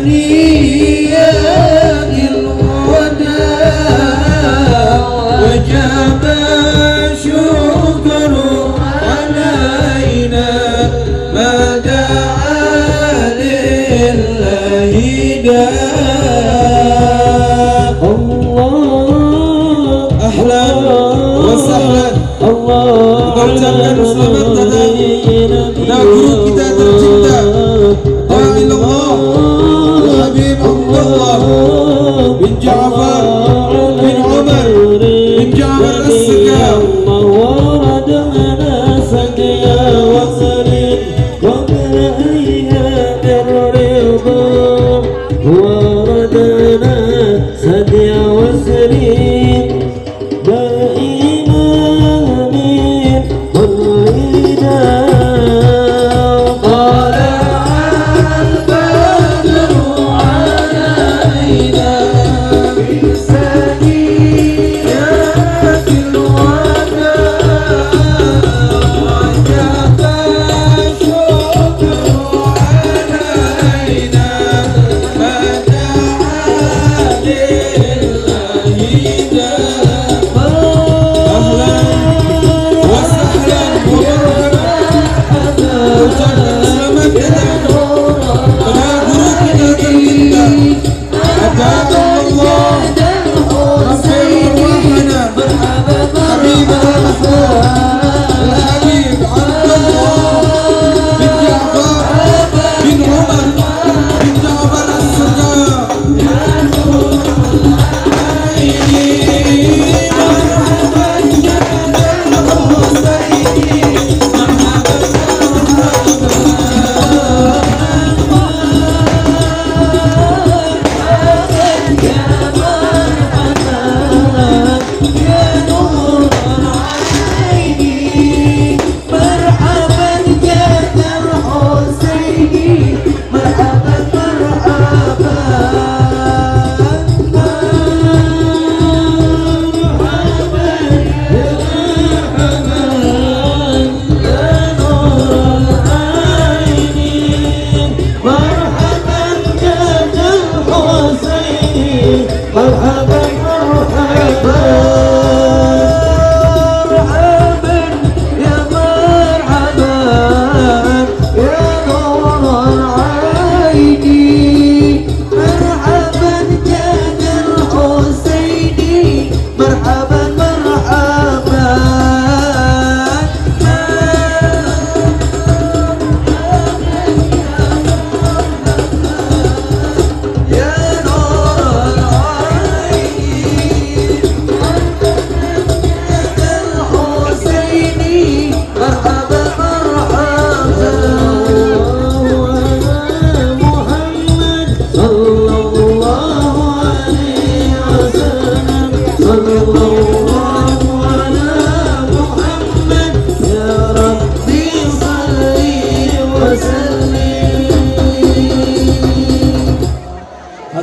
تحيات الوداع وجب الشكر علينا ما دعا لله داع. الله أهلا وسهلا. Mengucapkan selamat datang kepada guru kita tercinta Da'ilullah Al-Habib Abdullah bin Ja'far bin Umar bin Ja'far As-Sakaf.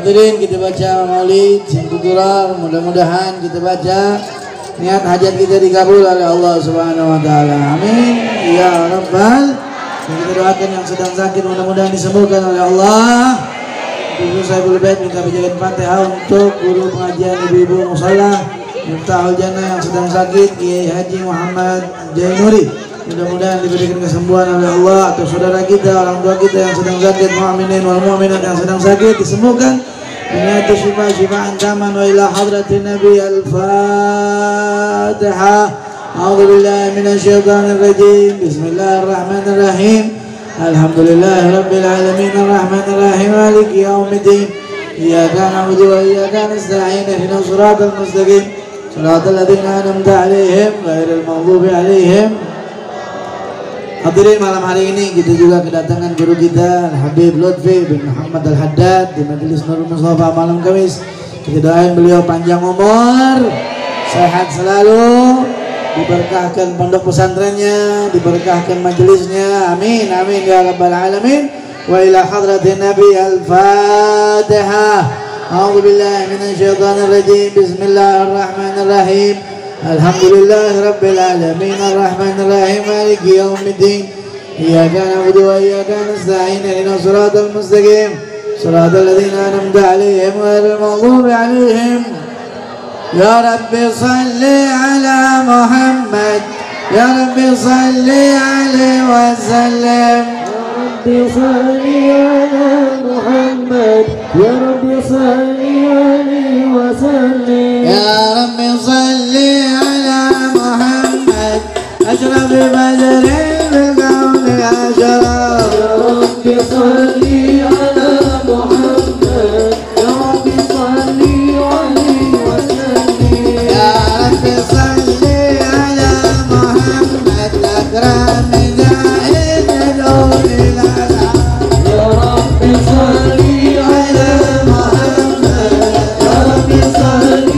Hadirin, kita baca maulid Simtuturar, mudah-mudahan kita baca niat hajat kita dikabul oleh Allah Subhanahu wa taala. Amin ya rabbal. Kita doakan yang sedang sakit mudah-mudahan disembuhkan oleh Allah. Ibu Saibul Bait minta bacakan Fatihah untuk guru pengajian ibu-ibu musalla Miftahul Jannah yang sedang sakit, Kiai Haji Muhammad Jainuri. Mudah-mudahan diberikan kesembuhan oleh Allah. Atau saudara kita, orang tua kita yang sedang sakit, mu'minin wal mu'minat yang sedang sakit disembuhkan. Niat syifa-syifaan taman wa ila hadratin Nabi al-Fatihah. A'udzu billahi minasyaitonir rajim. Bismillahirrahmanirrahim. Alhamdulillahirabbil alamin arrahmanir rahim maliki yaumiddin. Iyyaka na'budu wa iyyaka nasta'in ihdinas siratal mustaqim. Shiratal ladzina an'amta 'alaihim ghairil maghdubi 'alaihim. Hadirin, malam hari ini kita juga kedatangan guru kita Habib Lutfi bin Muhammad Al-Haddad di Majelis Nurul Mustafa malam Kamis. Kita doain beliau panjang umur, sehat selalu, diberkahkan pondok pesantrennya, diberkahkan majelisnya. Amin amin ya rabbal alamin. Wa ila hadratin Nabi al-Fatihah. A'udzu billahi minasyaitonir rajim. Bismillahirrahmanirrahim. Alhamdulillahi rabbil alamin arrahmanir rahim maliki yaumiddin. Iyyaka na'budu wa iyyaka nasta'in ihdinas siratal mustaqim. صراط الذين أنعمت عليهم غير المغضوب عليهم. يا رب صل على محمد يا رب صل عليه وسلم. يا رب صل على محمد يا رب صل عليه وسلم. يا رب صل على محمد أشرف بدر بالكون أشرف. يا رب صل على محمد يا رب صل عليه وسلم. يا رب صل على محمد أكرم دائم نور الأنعام. يا رب صل على محمد يا رب صل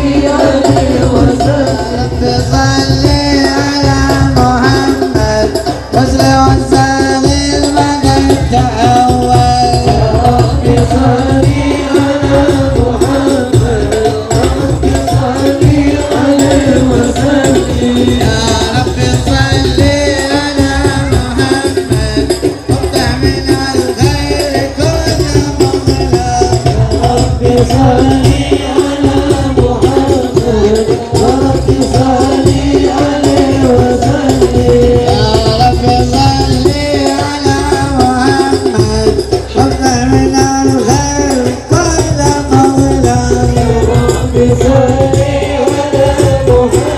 عليه وسلم. رب صل على محمد وصل وسلم المجد تأول. يا رب صل على محمد يا رب صل عليه وسلم. يا رب صل على محمد وافتح من الخير كل مغلق. رب صل على محمد يا رب صل عليه وسلم. يا رب صل على محمد وافتح من الخير كل مغلق. رب صل على محمد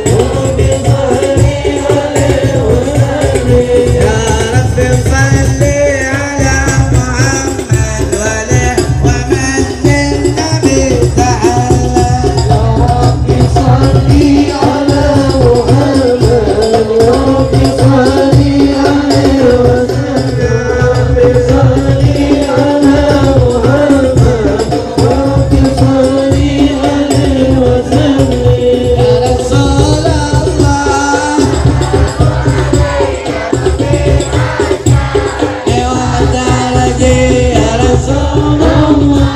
يا رب صل عليه وسلم. يا رب صل على محمد ومن للنبي تعالى. يا رب صل على محمد يا رب صل عليه وسلم. يا رب صل على محمد يا رب صل عليه وسلم. يا رسول الله يا درجي يا رسول الله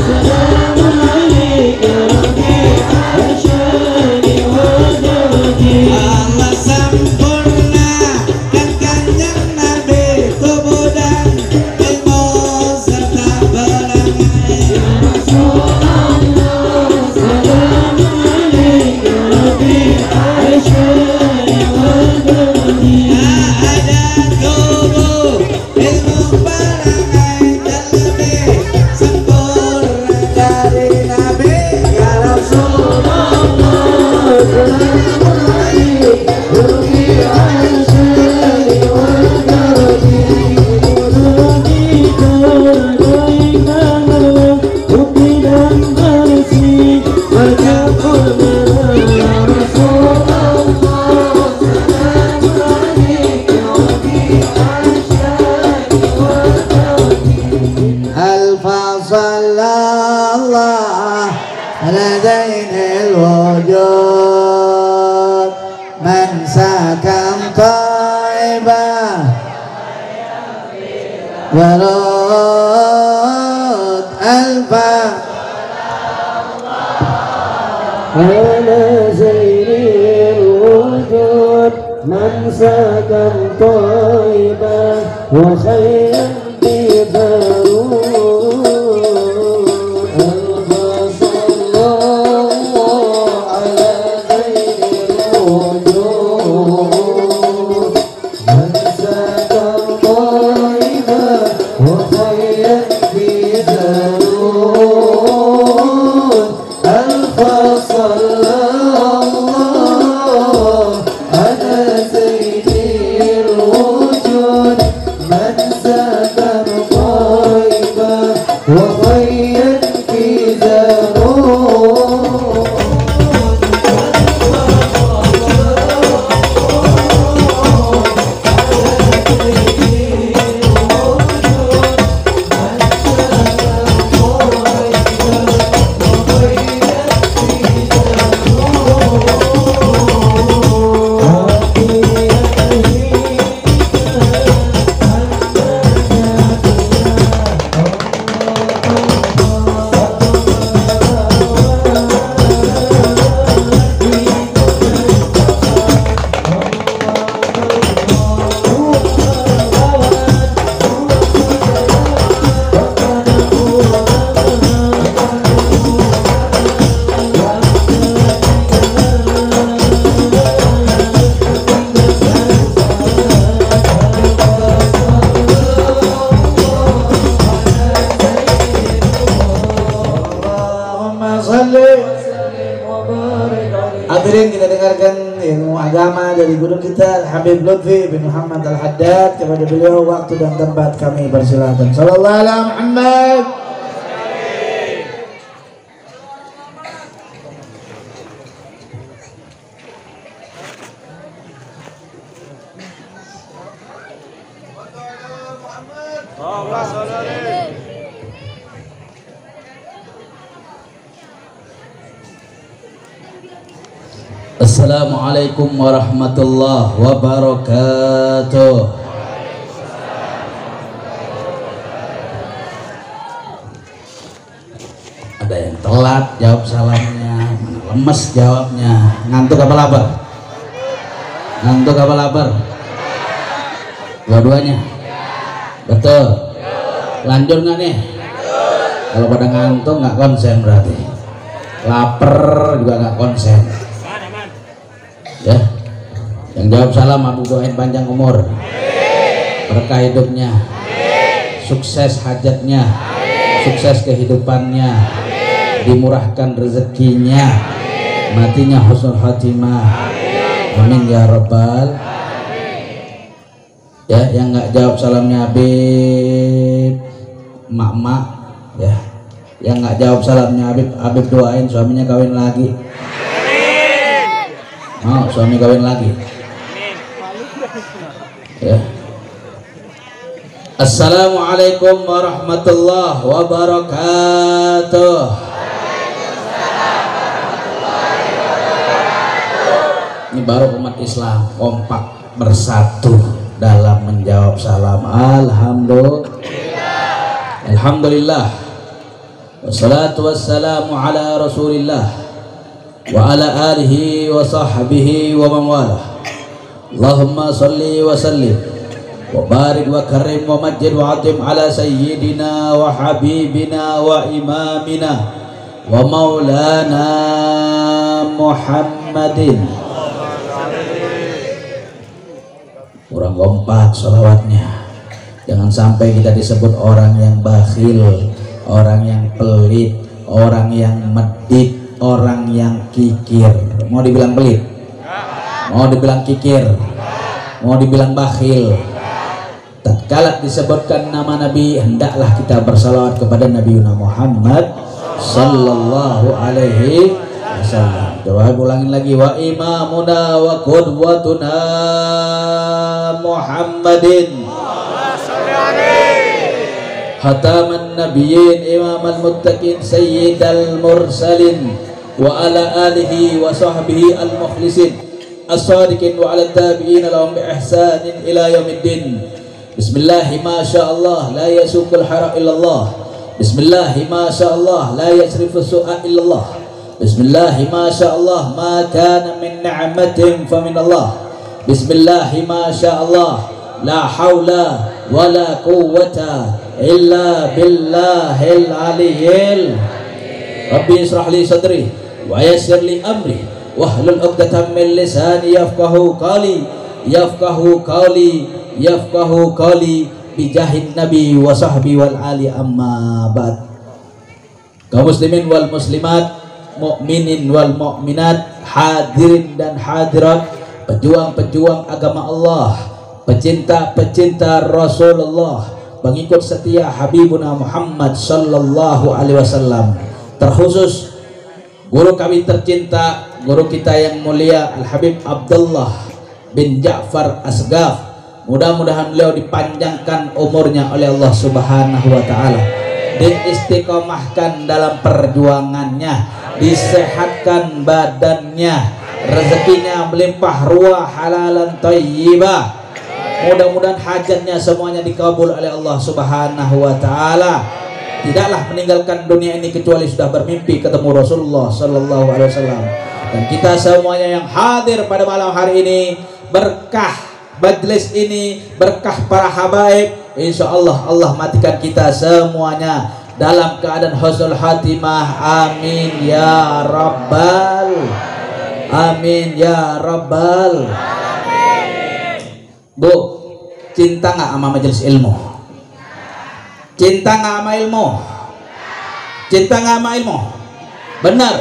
سلام عليك يا ربيع عشاني ودرجي. Allah sempurna kan kanjeng Nabi kubudan ilmu serta perangai. Rasulullah salam عليك يا ربيع عشاني ودرجي. Ada tubuh ilmu perangai dan lebih sempurna dari Nabi ya Rasulullah. Rasulullah salam عليك يا ربيع عشاني ودرجي. ودرجيك ودرجيك حبي dan bersih berjabulnya ya Rasulullah. Salam عليك يا ربيع عشاني ودرجي. الفصل الله على دين الوجود من سكن طيبة ورد الفا على زين الوجود من سكن طيبا وخيرا ببارود. الفصل الله على زين الوجود من سكن طيبا وخيرا ببارود. الفصل الله على زين الوجود من سكن طيبا وخيرا ببارود. mendengarkan ilmu agama dari guru kita Habib Lutfi bin Muhammad Al-Haddad. Kepada beliau waktu dan tempat kami persilakan. Sallallahu alaihi Muhammad. Assalamualaikum warahmatullahi wabarakatuh. Ada yang telat jawab salamnya, lemes jawabnya, ngantuk apa lapar? Ngantuk apa lapar? Dua-duanya? Betul? Lanjut nggak nih? Kalau pada ngantuk nggak konsen berarti. Lapar juga nggak konsen. Ya, yang jawab salam Abu doain panjang umur, berkah hidupnya, sukses hajatnya, sukses kehidupannya, dimurahkan rezekinya, matinya husnul khatimah, amin ya rabbal. Ya, yang nggak jawab salamnya Habib mak-mak, ya, yang nggak jawab salamnya Habib doain suaminya kawin lagi. Mau suami kawin lagi. Ya. Assalamualaikum warahmatullahi wabarakatuh. Ini baru umat Islam kompak bersatu dalam menjawab salam. Alhamdulillah. Wassalatu wassalamu ala Rasulillah wa ala alihi wa sahbihi wa man walah. Allahumma salli wa sallim wa barik wa karim wa majid wa atim ala sayyidina wa habibina wa imamina wa maulana Muhammadin. Kurang kompak salawatnya. Jangan sampai kita disebut orang yang bakhil, orang yang pelit, orang yang medit, orang yang kikir. Mau dibilang pelit? Mau dibilang kikir? Mau dibilang bakhil? Tatkala disebutkan nama Nabi, hendaklah kita bersalawat kepada Nabi Muhammad sallallahu alaihi wasallam. Coba ulangin lagi. Wa imamuna wa qudwatuna Muhammadin Khataman nabiyyin imamal muttaqin sayyidal mursalin wa ala alihi wa sahbihi al-mukhlisin as-sadiqin wa ala tabi'in lahum bi ihsanin ila yaumiddin. Bismillahi ma sya'allah la yasukul hara illallah. Bismillahi ma sya'allah la yasrifu su'a illallah. Bismillahi ma sya'allah ma kana min ni'matin fa min Allah. Bismillahi ma sya'allah la haula wala quwwata illa billahil aliyyil. Rabbi israh li sadri wa yassir li amri wahlul 'uqdatam min lisani yafqahu qawli yafqahu qawli bijahin nabi wa sahbi wal ali amma ba'd. Kaum muslimin wal muslimat, mukminin wal mukminat, hadirin dan hadirat, pejuang-pejuang agama Allah, pecinta-pecinta Rasulullah, pengikut setia Habibuna Muhammad sallallahu alaihi wasallam. Terkhusus guru kami tercinta, guru kita yang mulia Al-Habib Abdullah bin Ja'far Asgaf. Mudah-mudahan beliau dipanjangkan umurnya oleh Allah Subhanahu wa taala, diistiqomahkan dalam perjuangannya, disehatkan badannya, rezekinya melimpah ruah halalan thayyibah. Mudah-mudahan hajatnya semuanya dikabul oleh Allah Subhanahu wa taala. Tidaklah meninggalkan dunia ini kecuali sudah bermimpi ketemu Rasulullah sallallahu alaihi wasallam. Dan kita semuanya yang hadir pada malam hari ini, berkah majlis ini, berkah para habaib, insyaallah Allah matikan kita semuanya dalam keadaan husnul khatimah. Amin ya rabbal amin ya rabbal. Bu, cinta nggak sama majelis ilmu? Cinta nggak sama ilmu? Cinta nggak sama ilmu? Benar.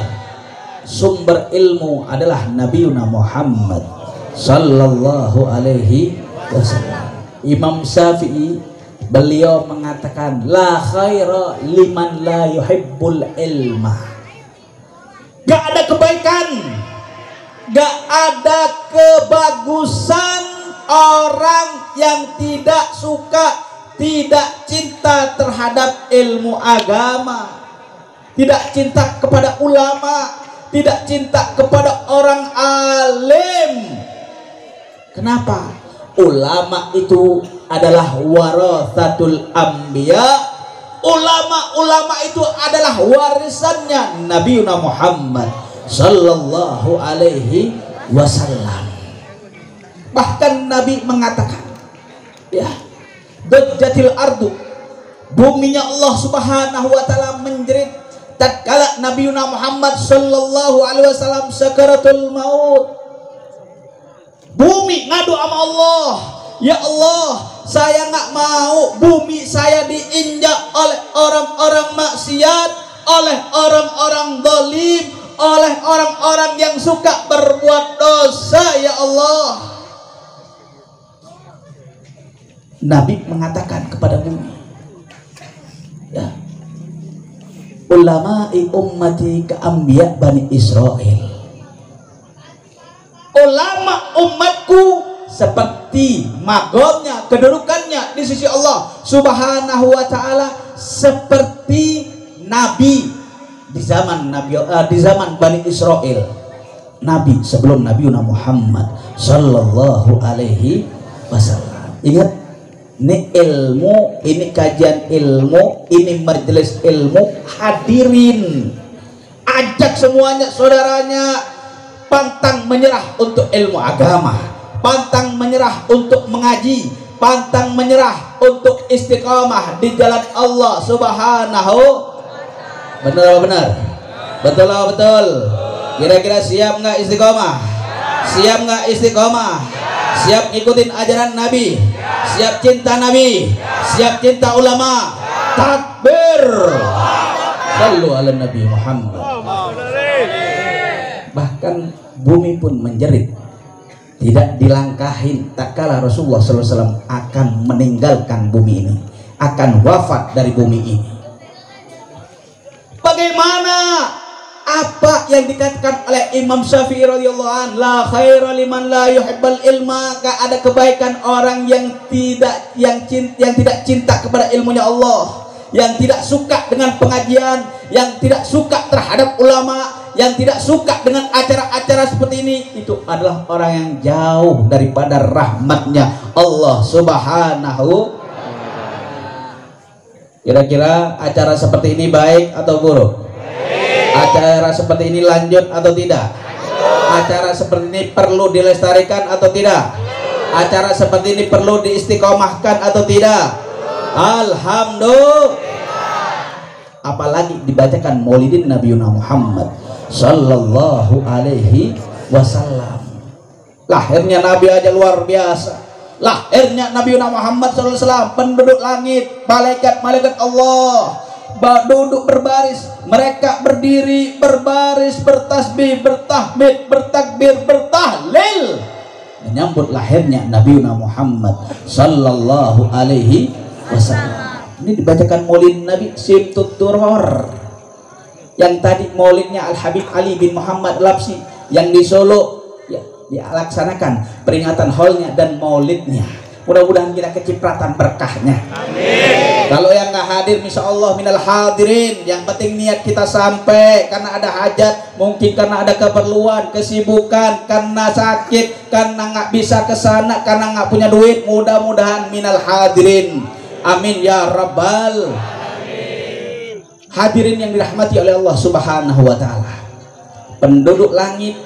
sumber ilmu adalah Nabiuna Muhammad sallallahu alaihi wasallam. Imam Syafi'i beliau mengatakan la khaira liman la yuhibbul ilma. Gak ada kebaikan, gak ada kebagusan orang yang tidak suka, tidak cinta terhadap ilmu agama, tidak cinta kepada ulama, tidak cinta kepada orang alim. Kenapa? Ulama itu adalah warathatul anbiya. Ulama-ulama itu adalah warisannya Nabiuna Muhammad sallallahu alaihi wasallam. Bahkan Nabi mengatakan, ya, dajjatil ardu, buminya Allah Subhanahu wa taala menjerit tatkala Nabiuna Muhammad sallallahu alaihi wasallam sakaratul maut. Bumi ngadu sama Allah, ya Allah, saya nggak mau bumi saya diinjak oleh orang-orang maksiat, oleh orang-orang zalim, oleh orang-orang yang suka berbuat dosa, ya Allah. Nabi mengatakan kepada bumi, ya, ulama'i ummati ka'ambiya Bani Israel. Ulama umatku seperti makomnya, kedudukannya di sisi Allah Subhanahu wa taala seperti nabi di zaman Bani Israel, nabi sebelum Nabiuna Muhammad sallallahu alaihi wasallam. Ingat, ini ilmu, ini kajian ilmu, ini majelis ilmu, hadirin, ajak semuanya saudaranya pantang menyerah untuk ilmu agama, pantang menyerah untuk mengaji, pantang menyerah untuk istiqamah di jalan Allah Subhanahu. Benar apa benar? Betul apa betul? Kira-kira siap nggak istiqamah? Siap nggak istiqamah? Siap ikutin ajaran Nabi? Siap cinta Nabi? Siap cinta ulama? Takbir! Sallu ala Nabi Muhammad. Bahkan bumi pun menjerit, tidak dilangkahin tak kala Rasulullah SAW akan meninggalkan bumi ini, akan wafat dari bumi ini. Bagaimana apa yang dikatakan oleh Imam Syafi'i radhiyallahu anhu, la khaira liman la yuhibbal ilma, gak ada kebaikan orang yang tidak cinta kepada ilmunya Allah, yang tidak suka dengan pengajian, yang tidak suka terhadap ulama, yang tidak suka dengan acara-acara seperti ini, itu adalah orang yang jauh daripada rahmatnya Allah Subhanahu. Kira-kira acara seperti ini baik atau buruk? Acara seperti ini lanjut atau tidak? Acara seperti ini perlu dilestarikan atau tidak? Acara seperti ini perlu diistiqomahkan atau tidak? Alhamdulillah. Apalagi dibacakan maulidin Nabiuna Muhammad sallallahu alaihi wasallam. Lahirnya Nabi aja luar biasa. Lahirnya Nabiuna Muhammad sallallahu alaihi wasallam, penduduk langit, malaikat-malaikat Allah duduk berbaris, mereka berdiri berbaris, bertasbih, bertahmid, bertakbir, bertahlil menyambut lahirnya Nabiuna Muhammad sallallahu alaihi wasallam. Ini dibacakan maulid Nabi Simtut Duror. Yang tadi maulidnya Al-Habib Ali bin Muhammad Lapsi, yang di Solo ya, dilaksanakan peringatan haulnya dan maulidnya. Mudah-mudahan kita kecipratan berkahnya. Amin. Kalau yang nggak hadir, insya Allah minal hadirin. Yang penting niat kita sampai, karena ada hajat, mungkin karena ada keperluan, kesibukan, karena sakit, karena nggak bisa ke sana, karena nggak punya duit. Mudah-mudahan minal hadirin. Amin ya rabbal alamin. Hadirin yang dirahmati oleh Allah Subhanahu wa taala. Penduduk langit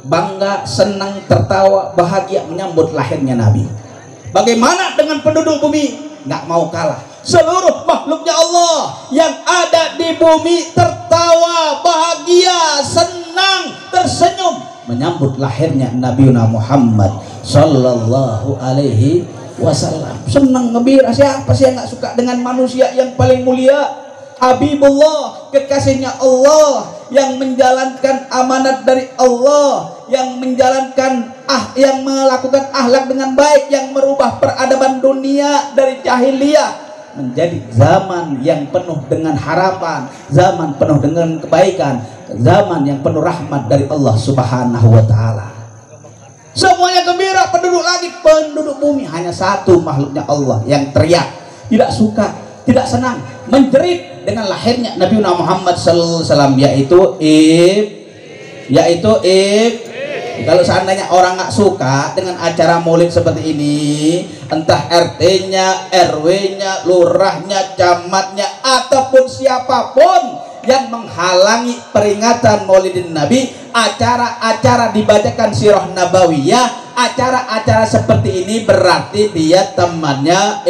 bangga, senang, tertawa, bahagia menyambut lahirnya Nabi. Bagaimana dengan penduduk bumi? Nggak mau kalah. Seluruh makhluknya Allah yang ada di bumi tertawa, bahagia, senang, tersenyum menyambut lahirnya Nabiuna Muhammad sallallahu alaihi wasallam. Senang, gembira. Siapa sih yang nggak suka dengan manusia yang paling mulia, Habibullah, kekasihnya Allah, yang menjalankan amanat dari Allah, yang menjalankan yang melakukan akhlak dengan baik, yang merubah peradaban dunia dari jahiliyah menjadi zaman yang penuh dengan harapan, zaman penuh dengan kebaikan, zaman yang penuh rahmat dari Allah Subhanahu wa taala. Semuanya gembira, penduduk langit, penduduk bumi, hanya satu makhluknya Allah yang teriak, tidak suka, tidak senang, menjerit dengan lahirnya Nabi Muhammad sallallahu alaihi wasallam, yaitu kalau seandainya orang nggak suka dengan acara maulid seperti ini, entah RT-nya, RW-nya, lurahnya, camatnya, ataupun siapapun yang menghalangi peringatan maulidin Nabi, acara-acara dibacakan sirah nabawiyah, acara-acara seperti ini berarti dia temannya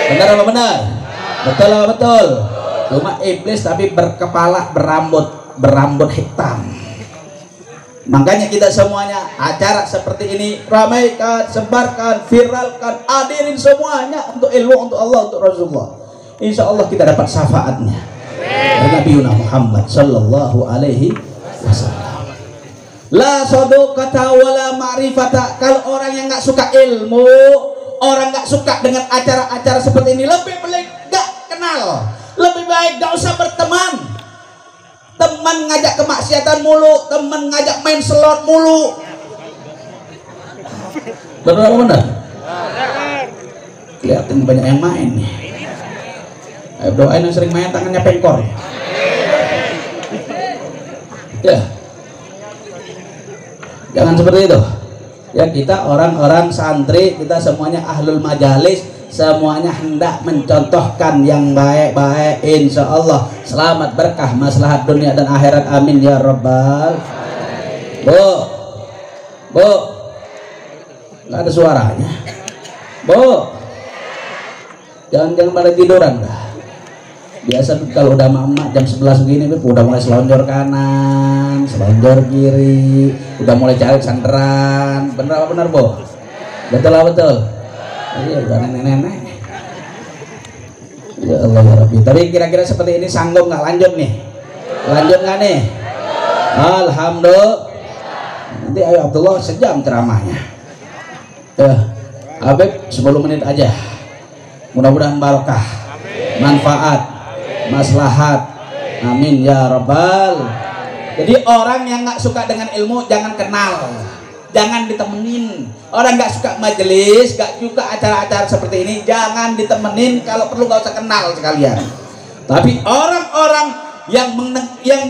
benar apa benar? Betul apa betul? Cuma iblis tapi berkepala berambut hitam. Makanya kita semuanya acara seperti ini ramaikan, sebarkan, viralkan, hadirin semuanya untuk ilmu, untuk Allah, untuk Rasulullah. Insya Allah kita dapat syafaatnya dari Nabi Muhammad sallallahu alaihi wasallam. La sadaqata wala ma'rifata. Kalau orang yang nggak suka ilmu, orang nggak suka dengan acara-acara seperti ini, lebih baik nggak kenal, lebih baik nggak usah berteman. Teman ngajak kemaksiatan mulu, teman ngajak main slot mulu. Benar apa benar? Kelihatan banyak yang main nih. Ayo doain yang sering main tangannya pengkor. Ya. Jangan seperti itu. Ya, kita orang-orang santri, kita semuanya ahlul majalis, semuanya hendak mencontohkan yang baik-baik. Insya Allah selamat, berkah, maslahat dunia dan akhirat, amin ya rabbal. Bu, nggak ada suaranya. Bu, jangan pada tiduran dah. Biasa kalau udah mama jam 11 begini udah mulai selonjor kanan, selonjor kiri, udah mulai cari sandaran. Bener apa benar, Bu? Betul apa betul? Iya, udah nenek-nenek. Ya Allah ya Rabbi. Tapi kira-kira seperti ini sanggup nggak lanjut nih? Lanjut nggak nih? Alhamdulillah. Nanti ayo Abdullah sejam ceramahnya. Ya, Habib 10 menit aja. Mudah-mudahan barokah, manfaat, maslahat, amin ya rabbal. Jadi orang yang nggak suka dengan ilmu jangan kenal, jangan ditemenin. Orang nggak suka majelis, nggak suka acara-acara seperti ini, jangan ditemenin. Kalau perlu nggak usah kenal sekalian. Tapi orang-orang yang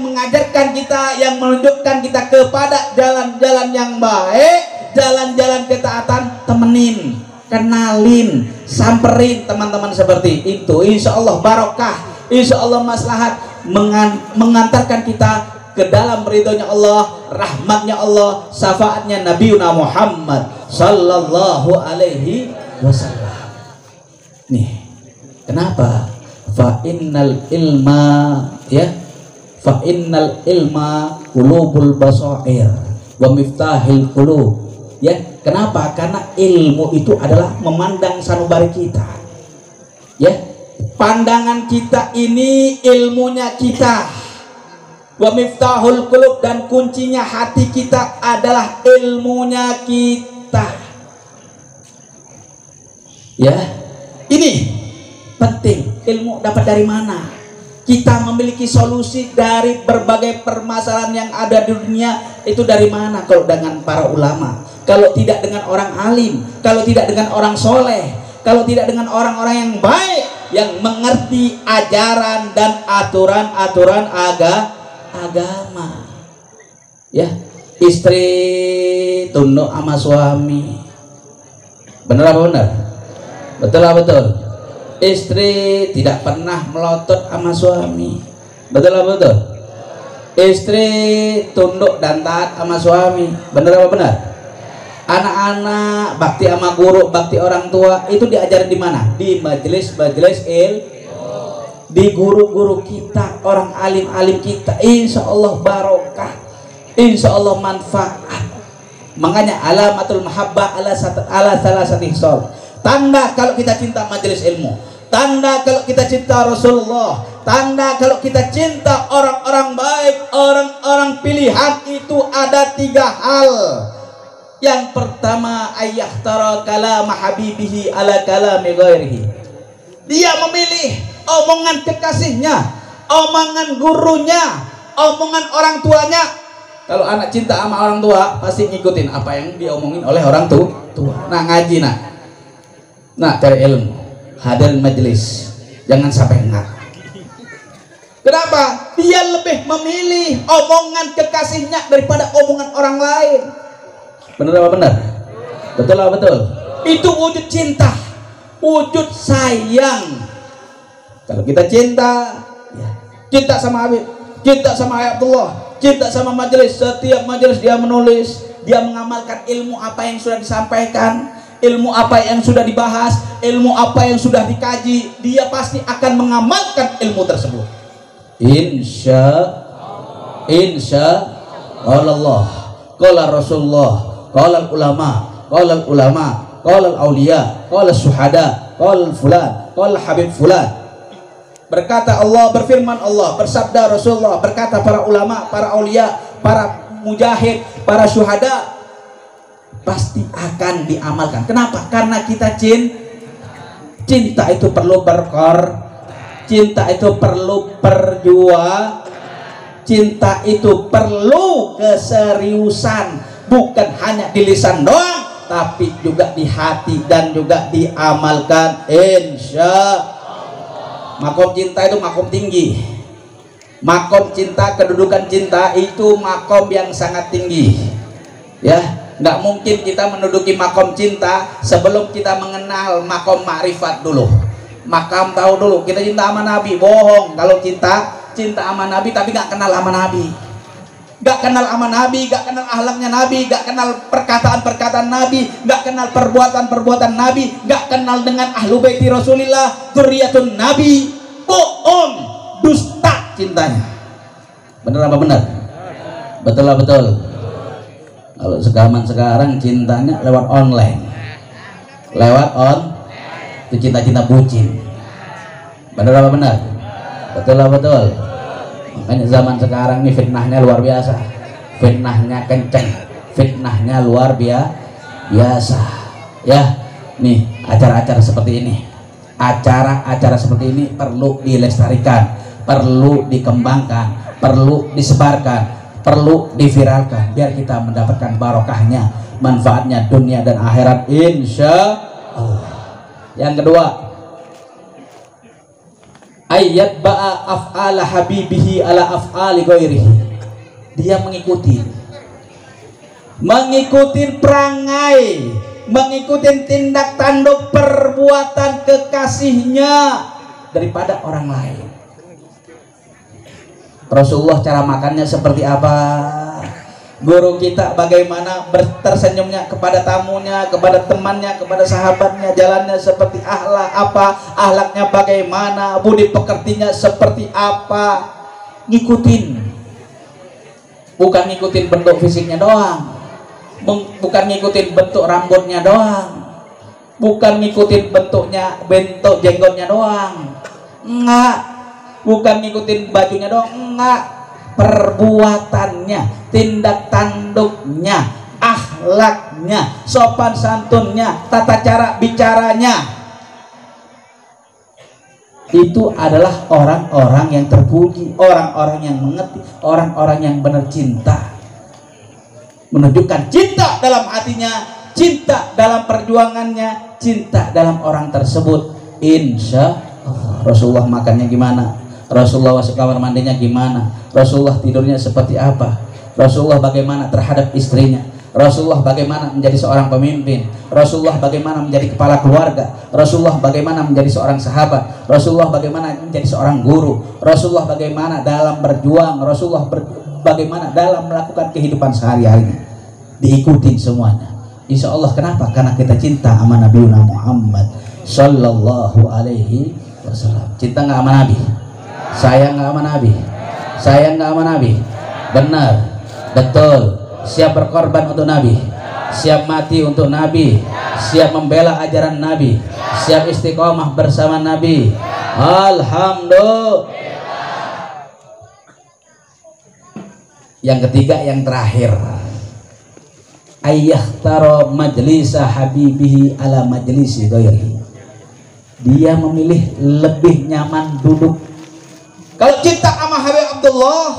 mengajarkan kita, yang menunjukkan kita kepada jalan-jalan yang baik, jalan-jalan ketaatan, temenin, kenalin, samperin teman-teman seperti itu. Insya Allah barokah, insya Allah maslahat, mengantarkan kita ke dalam ridhonya Allah, rahmatnya Allah, syafaatnya Nabi Muhammad sallallahu alaihi wasallam. Nih, kenapa? Fa innal ilma qulubul basair wa miftahil qulub. Ya, kenapa? Karena ilmu itu adalah memandang sanubari kita. Ya, pandangan kita ini ilmunya kita. Wa miftahul qulub, dan kuncinya hati kita adalah ilmunya kita. Ya, ini penting. Ilmu dapat dari mana? Kita memiliki solusi dari berbagai permasalahan yang ada di dunia itu dari mana? Kalau dengan para ulama, kalau tidak dengan orang alim, kalau tidak dengan orang soleh, kalau tidak dengan orang-orang yang baik, yang mengerti ajaran dan aturan-aturan agama. Ya, istri tunduk sama suami. Benar apa benar? Betul apa betul? Istri tidak pernah melotot sama suami. Betul apa betul? Istri tunduk dan taat sama suami. Benar apa benar? Anak-anak bakti sama guru, bakti orang tua, itu diajarin di mana? Di majelis-majelis di guru-guru kita, orang alim-alim kita. Insya Allah barokah, insya Allah manfaat. Makanya alamatul mahabbah ala salah satu hisol. Tanda kalau kita cinta majelis ilmu, tanda kalau kita cinta Rasulullah, tanda kalau kita cinta orang-orang baik, orang-orang pilihan itu ada 3 hal. Yang pertama, ayyahtara kalama habibihi ala kalami ghairihi. Dia memilih omongan kekasihnya, omongan gurunya, omongan orang tuanya. Kalau anak cinta sama orang tua pasti ngikutin apa yang diomongin oleh orang tua. Nah, ngaji nak cari ilmu, hadir majelis, jangan sampai enggak. Kenapa? Dia lebih memilih omongan kekasihnya daripada omongan orang lain. Benar apa benar? Betul apa betul? Itu wujud cinta, wujud sayang. Kalau kita cinta, ya, cinta sama Habib, cinta sama Ayatullah, cinta sama majelis. Setiap majelis dia menulis, dia mengamalkan ilmu apa yang sudah disampaikan, ilmu apa yang sudah dibahas, ilmu apa yang sudah dikaji. Dia pasti akan mengamalkan ilmu tersebut. Insya Allah. Qala Rasulullah, qala ulama, qala auliya, qala syuhada, qala fulan, qala habib fulan. Berkata Allah, berfirman Allah, bersabda Rasulullah, berkata para ulama, para aulia, para mujahid, para syuhada, pasti akan diamalkan. Kenapa? Karena kita cinta itu perlu cinta itu perlu perjuangan, cinta itu perlu keseriusan, bukan hanya di lisan doang, tapi juga di hati dan juga diamalkan. Insya makom cinta itu makom tinggi. Makom cinta, kedudukan cinta itu makom yang sangat tinggi. Ya, nggak mungkin kita menduduki makom cinta sebelum kita mengenal makom makrifat dulu. Makam tahu dulu, kita cinta sama Nabi, bohong kalau cinta sama Nabi tapi nggak kenal sama Nabi. Gak kenal sama Nabi, gak kenal ahlaknya Nabi, gak kenal perkataan-perkataan Nabi, gak kenal perbuatan-perbuatan Nabi, gak kenal dengan ahlu baiti Rasulillah, dzurriyyatun Nabi, bohong, dusta cintanya. Bener apa benar? Betul lah betul. Kalau sekarang cintanya lewat online, itu cinta-cinta bucin. Bener apa benar? Betul lah betul. Makanya zaman sekarang ini fitnahnya luar biasa, fitnahnya kenceng, fitnahnya luar biasa. Ya, nih acara-acara seperti ini, acara-acara seperti ini perlu dilestarikan, perlu dikembangkan, perlu disebarkan, perlu diviralkan, biar kita mendapatkan barokahnya, manfaatnya dunia dan akhirat, insya Allah. Yang kedua, ayat ba'a af'ala habibihi ala af'ali ghairihi. Dia mengikuti perangai, mengikuti tindak tanduk perbuatan kekasihnya daripada orang lain. Rasulullah cara makannya seperti apa? Guru kita bagaimana tersenyumnya kepada tamunya, kepada temannya, kepada sahabatnya, jalannya seperti ahlaknya bagaimana, budi pekertinya seperti apa. Ngikutin, bukan ngikutin bentuk fisiknya doang, bukan ngikutin bentuk rambutnya doang, bukan ngikutin bentuk jenggotnya doang, enggak, bukan ngikutin bajunya doang, enggak, perbuatannya, tindak tanduknya, akhlaknya, sopan santunnya, tata cara bicaranya, itu adalah orang-orang yang terpuji, orang-orang yang mengerti, orang-orang yang benar cinta, menunjukkan cinta dalam hatinya, cinta dalam perjuangannya, cinta dalam orang tersebut. Insya Allah. Rasulullah makannya gimana? Rasulullah masuk kamar mandinya gimana? Rasulullah tidurnya seperti apa? Rasulullah bagaimana terhadap istrinya? Rasulullah bagaimana menjadi seorang pemimpin? Rasulullah bagaimana menjadi kepala keluarga? Rasulullah bagaimana menjadi seorang sahabat? Rasulullah bagaimana menjadi seorang guru? Rasulullah bagaimana dalam berjuang? Rasulullah bagaimana dalam melakukan kehidupan sehari-harinya? Diikutin semuanya. Insya Allah. Kenapa? Karena kita cinta sama Nabi Muhammad Sallallahu Alaihi Wasallam. Cinta nggak sama Nabi? Sayang nggak sama Nabi? Sayang nggak sama Nabi? Benar, betul. Siap berkorban untuk Nabi, siap mati untuk Nabi, siap membela ajaran Nabi, Siap istiqomah bersama Nabi. Alhamdulillah. Yang ketiga, yang terakhir, ayyahtara majlisa habibihi ala majlisi ghairihi. Dia memilih lebih nyaman duduk. Kalau cinta sama Habib Abdullah,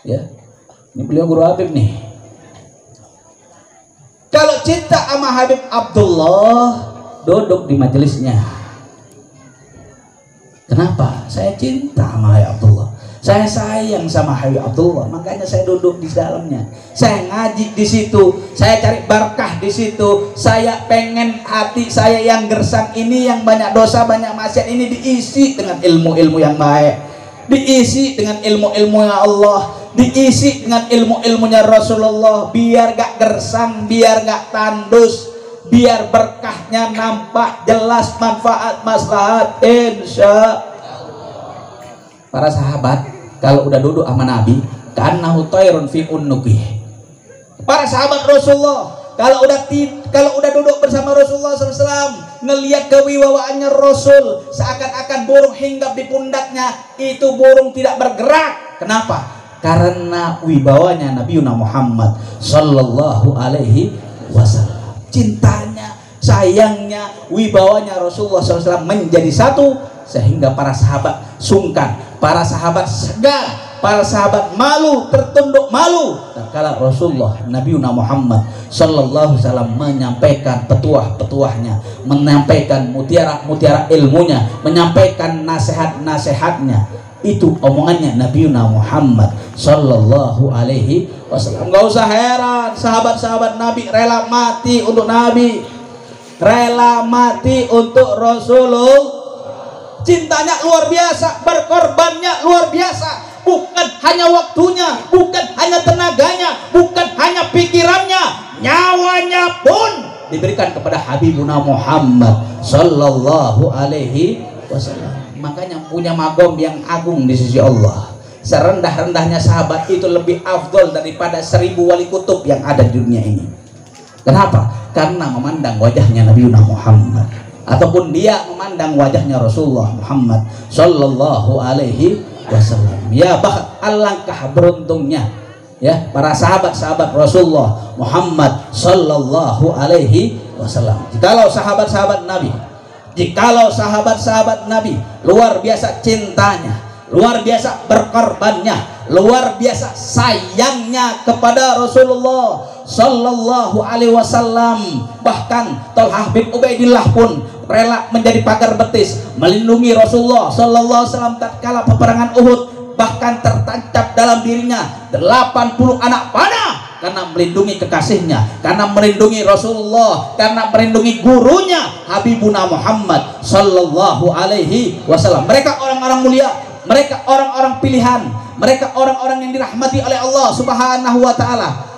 ya, ini beliau guru Habib nih. Kalau cinta sama Habib Abdullah, duduk di majelisnya. Kenapa? Saya cinta sama Habib Abdullah. Saya sayang sama Habib Abdullah, makanya saya duduk di dalamnya. Saya ngaji di situ, saya cari berkah di situ. Saya pengen hati saya yang gersang ini, yang banyak dosa, banyak maksiat ini diisi dengan ilmu-ilmu yang baik, diisi dengan ilmu-ilmunya Allah, diisi dengan ilmu-ilmunya Rasulullah, biar gak gersang, biar gak tandus, biar berkahnya nampak jelas, manfaat maslahat insya. Para sahabat kalau udah duduk sama Nabi, ka'annahu tayrun fi unnuqih. Para sahabat Rasulullah kalau udah duduk bersama Rasulullah SAW, ngelihat kewibawaannya Rasul, seakan-akan burung hinggap di pundaknya, itu burung tidak bergerak. Kenapa? Karena wibawanya Nabiuna Muhammad sallallahu alaihi wasallam. Cintanya, sayangnya, wibawanya Rasulullah SAW menjadi satu, sehingga para sahabat sungkan, para sahabat segan, para sahabat malu, tertunduk malu tatkala Rasulullah Nabiuna Muhammad sallallahu alaihi wasallam menyampaikan petuah-petuahnya, menyampaikan mutiara-mutiara ilmunya, menyampaikan nasihat-nasihatnya. Itu omongannya Nabiuna Muhammad sallallahu alaihi wasallam. Enggak usah heran, sahabat-sahabat Nabi rela mati untuk Nabi, rela mati untuk Rasulullah. Cintanya luar biasa, berkorbannya luar biasa. Bukan hanya waktunya, bukan hanya tenaganya, bukan hanya pikirannya, nyawanya pun diberikan kepada Habibuna Muhammad sallallahu alaihi wasallam. Makanya punya magom yang agung di sisi Allah. Serendah-rendahnya sahabat itu lebih afdol daripada 1000 wali kutub yang ada di dunia ini. Kenapa? Karena memandang wajahnya Nabiuna Muhammad, ataupun dia memandang wajahnya Rasulullah Muhammad sallallahu alaihi wasallam. Ya, alangkah beruntungnya ya para sahabat-sahabat Rasulullah Muhammad sallallahu alaihi wasallam. Jikalau sahabat-sahabat Nabi luar biasa cintanya, luar biasa berkorbannya, luar biasa sayangnya kepada Rasulullah sallallahu alaihi wasallam. Bahkan Thalhah bin Ubaidillah pun rela menjadi pagar betis melindungi Rasulullah sallallahu alaihi wasallam tatkala peperangan Uhud. Bahkan tertancap dalam dirinya 80 anak panah karena melindungi kekasihnya, karena melindungi Rasulullah, karena melindungi gurunya Habibuna Muhammad sallallahu alaihi wasallam. Mereka orang-orang mulia, mereka orang-orang pilihan, mereka orang-orang yang dirahmati oleh Allah Subhanahu wa taala.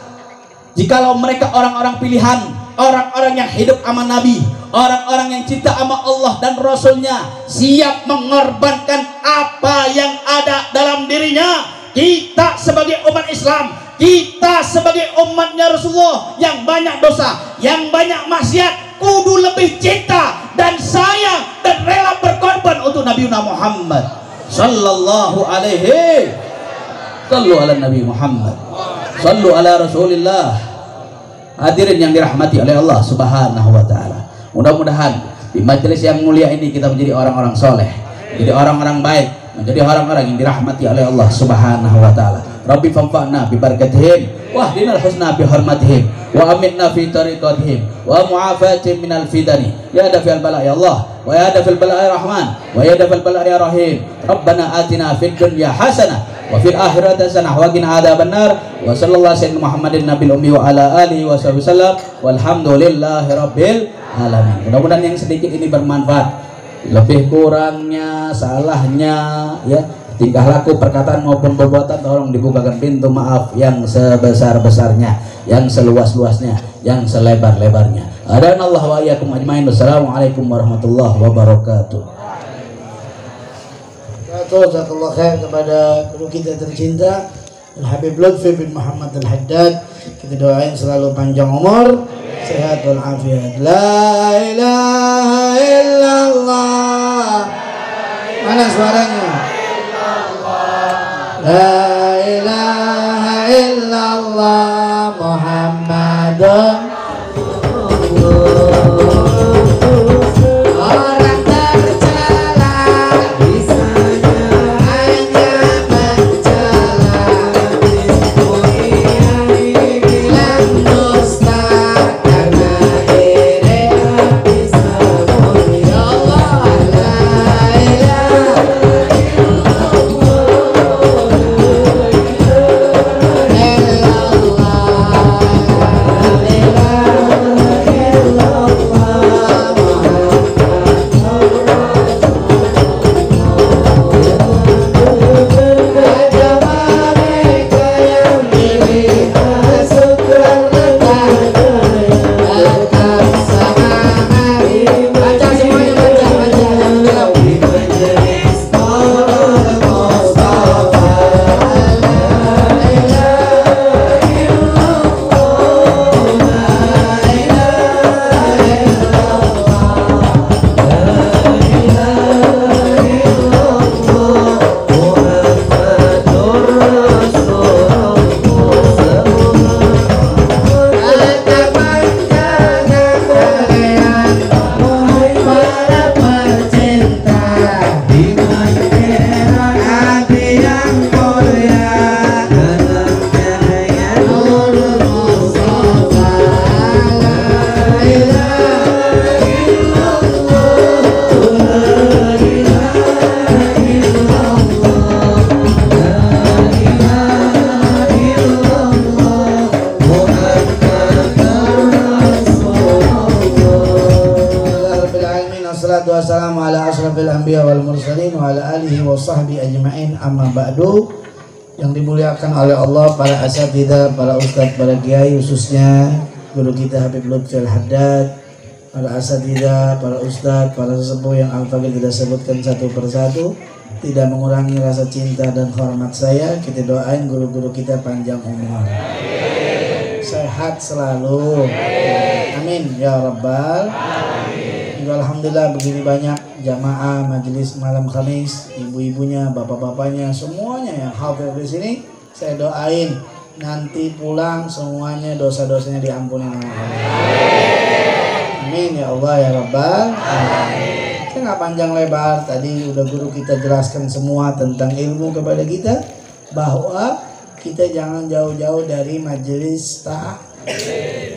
Jikalau mereka orang-orang pilihan, orang-orang yang hidup sama Nabi, orang-orang yang cinta sama Allah dan Rasulnya, siap mengorbankan apa yang ada dalam dirinya. Kita sebagai umat Islam, kita sebagai umatnya Rasulullah yang banyak dosa, yang banyak maksiat, kudu lebih cinta dan sayang dan rela berkorban untuk Nabiuna Muhammad sallallahu alaihi. Sallu ala Nabi Muhammad, sallu ala Rasulillah. Hadirin yang dirahmati oleh Allah Subhanahu wa taala. Mudah-mudahan di majelis yang mulia ini kita menjadi orang-orang soleh, menjadi orang-orang baik, menjadi orang-orang yang dirahmati oleh Allah Subhanahu wa taala. Rabbi fanfa'na bi barakatihim wa hdinal husna bi hurmatihim wa aminna fi tariqatihim wa mu'afatihim minal fitani ya dafil bala ya Allah wa ya dafil bala ya Rahman wa ya dafil bala ya Rahim. Rabbana atina fid dunya hasanah wa fil akhirati hasanah wa qina adzabannar. Wa sallallahu alaihi Muhammadin nabiyil ummi wa ala alihi wa sahbihi wasallam walhamdulillahi rabbil alamin. Mudah-mudahan yang sedikit ini bermanfaat. Lebih kurangnya, salahnya ya, tingkah laku, perkataan maupun perbuatan, tolong dibukakan pintu maaf yang sebesar-besarnya, yang seluas-luasnya, yang selebar-lebarnya. Adanallahu wa iyyakum ajmain. Wassalamualaikum warahmatullahi wabarakatuh. Jazakallah khair kepada guru kita tercinta Al-Habib Lutfi bin Muhammad Al-Haddad. Kita doain selalu panjang umur, sehat walafiat. La ilaha illallah. Mana suaranya? La ilaha illallah Muhammadun orang tercela bisanya hanya mencela bilang dusta karena iri bisa ya Allah. La ilaha wassalamu ala asrafil anbiya wal mursalin wa ala alihi wa sahbihi ajma'in amma ba'du. Yang dimuliakan oleh Allah, para asatidzah, para ustadz, para kiai, khususnya guru kita Habib Lutfi Al-Haddad, para asatidzah, para ustadz, para sesepuh yang al-faqih kita sebutkan satu persatu, tidak mengurangi rasa cinta dan hormat saya. Kita doain guru-guru kita panjang umur, sehat selalu, amin ya rabbal. Alhamdulillah begini banyak jamaah majelis malam Kamis, ibu-ibunya, bapak-bapaknya, semuanya yang hadir di sini. Saya doain nanti pulang semuanya dosa-dosanya diampuni oleh Allah. Amin ya Allah ya Rabbal. Saya nggak panjang lebar, tadi udah guru kita jelaskan semua tentang ilmu kepada kita, bahwa kita jangan jauh-jauh dari majelis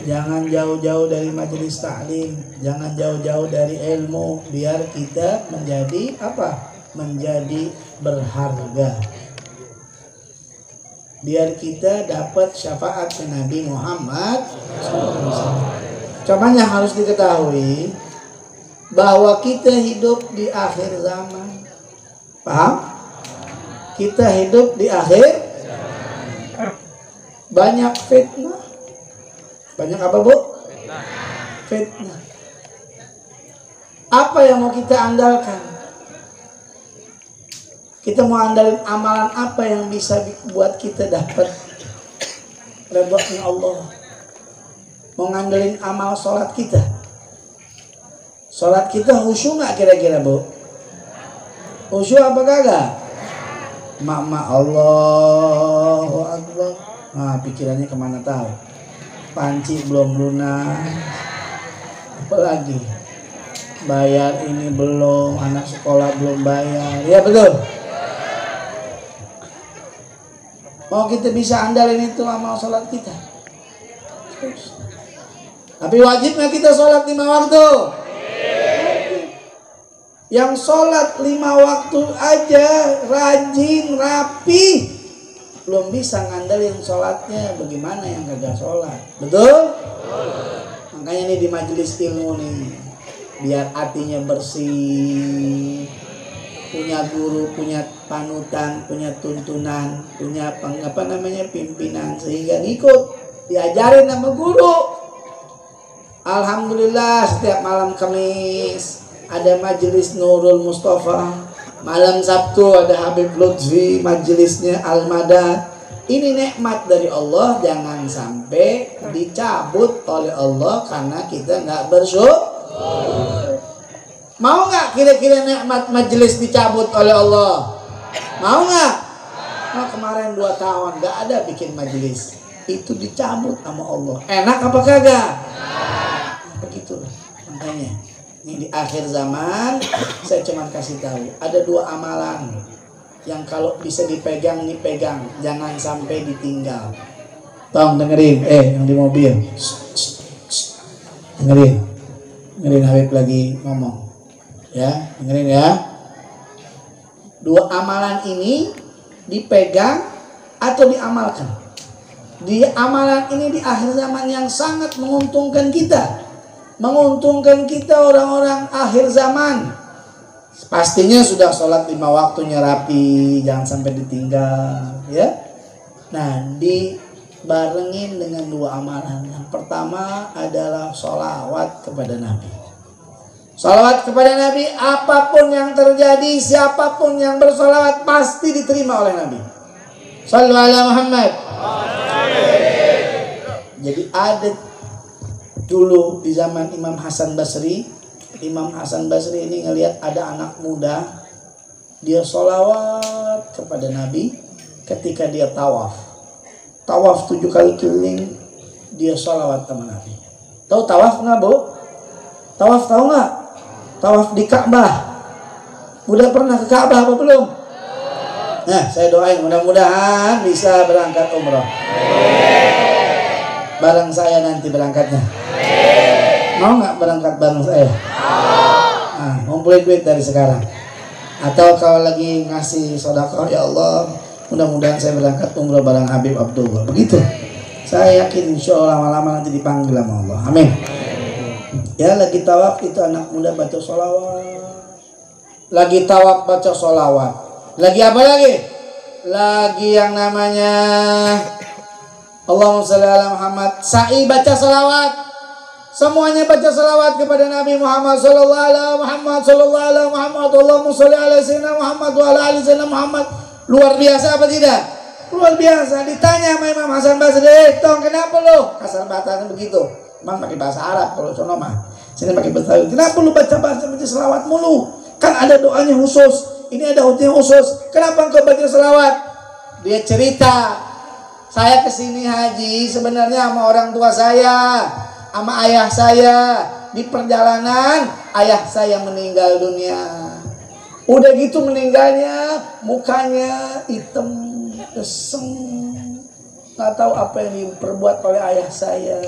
jangan jauh-jauh dari majelis taklim, jangan jauh-jauh dari ilmu, biar kita menjadi apa? Menjadi berharga. Biar kita dapat syafaat Nabi Muhammad SAW. Cobanya harus diketahui bahwa kita hidup di akhir zaman. Paham? Kita hidup di akhir, banyak fitnah. Banyak apa, Bu? Fitnah. Apa yang mau kita andalkan? Kita mau andalin amalan apa yang bisa buat kita dapat ridhonya Allah? Mau ngandelin amal sholat kita? Sholat kita khusyuk nggak kira-kira, Bu? Khusyuk apa kagak? Mak Allahu Akbar. Nah, pikirannya kemana tahu? Panci belum lunas, apalagi bayar ini belum, anak sekolah belum bayar. Ya betul. Mau kita bisa andalin itu amal sholat kita. Tapi wajibnya kita sholat 5 waktu. Yang sholat 5 waktu aja rajin, rapi, belum bisa ngandelin sholatnya, bagaimana yang kagak sholat? Betul? Makanya nih di majelis ilmu nih, biar hatinya bersih, punya guru, punya panutan, punya tuntunan, punya pimpinan, sehingga ngikut, diajarin sama guru. Alhamdulillah setiap malam Kamis ada majelis Nurul Mustafa. Malam Sabtu ada Habib Lutfi, majelisnya Al-Madad. Ini nikmat dari Allah, jangan sampai dicabut oleh Allah karena kita nggak bersyukur. Mau nggak kira-kira nikmat majelis dicabut oleh Allah? Mau nggak? Nah, kemarin 2 tahun nggak ada bikin majelis, itu dicabut sama Allah. Enak apa kagak? Begitulah. Makanya ini di akhir zaman saya cuma kasih tahu ada 2 amalan yang kalau bisa dipegang, jangan sampai ditinggal. Tong dengerin, yang di mobil, dengerin Habib lagi ngomong, ya, dengerin ya. 2 amalan ini dipegang atau diamalkan. Di amalan ini di akhir zaman yang sangat menguntungkan kita, orang-orang akhir zaman. Pastinya sudah sholat 5 waktunya rapi, jangan sampai ditinggal, ya. Nah, dibarengin dengan 2 amalan. Yang pertama adalah sholawat kepada Nabi. Sholawat kepada Nabi, apapun yang terjadi, siapapun yang bersolawat pasti diterima oleh Nabi. Shallu ala Muhammad. Jadi ada dulu di zaman Imam Hasan Basri ini ngelihat ada anak muda, dia sholawat kepada Nabi ketika dia tawaf 7 kali keliling, dia sholawat sama Nabi. Tahu tawaf nggak, Bu? Tawaf tahu nggak? Tawaf di Ka'bah. Udah pernah ke Ka'bah apa belum? Nah, saya doain mudah-mudahan bisa berangkat umroh. Bareng saya nanti berangkatnya. Mau nggak berangkat bareng saya? Nah, ngumpulin duit dari sekarang. Atau kalau lagi ngasih sedekah, ya Allah, mudah-mudahan saya berangkat umroh bareng Habib Abdullah. Begitu. Saya yakin insya Allah lama-lama nanti dipanggil sama Allah. Amin. Ya, lagi tawaf itu anak muda baca sholawat. Lagi tawaf baca sholawat. Lagi apa lagi? Lagi yang namanya Allahumma sholli ala Muhammad. Sa'i baca sholawat. Semuanya baca salawat kepada Nabi Muhammad sallallahu alaihi Muhammad sallallahu alaihi Muhammad. Allahumma sholli ala sayyidina Muhammad wa ala ali sayyidina Muhammad. Luar biasa apa tidak? Luar biasa. Ditanya sama Imam Hasan Basri, "Tong, kenapa lo?" Kasar Bataan begitu. Emang pakai bahasa Arab kalau sono mah. Sini pakai Betawi. "Kenapa lu baca selawat mulu? Kan ada doanya khusus. Ini ada hutnya khusus. Kenapa engkau baca selawat?" Dia cerita, "Saya kesini haji sebenarnya sama orang tua saya, sama ayah saya. Di perjalanan ayah saya meninggal dunia. Udah gitu meninggalnya mukanya hitam, keseng. Gak tahu apa yang diperbuat oleh ayah saya.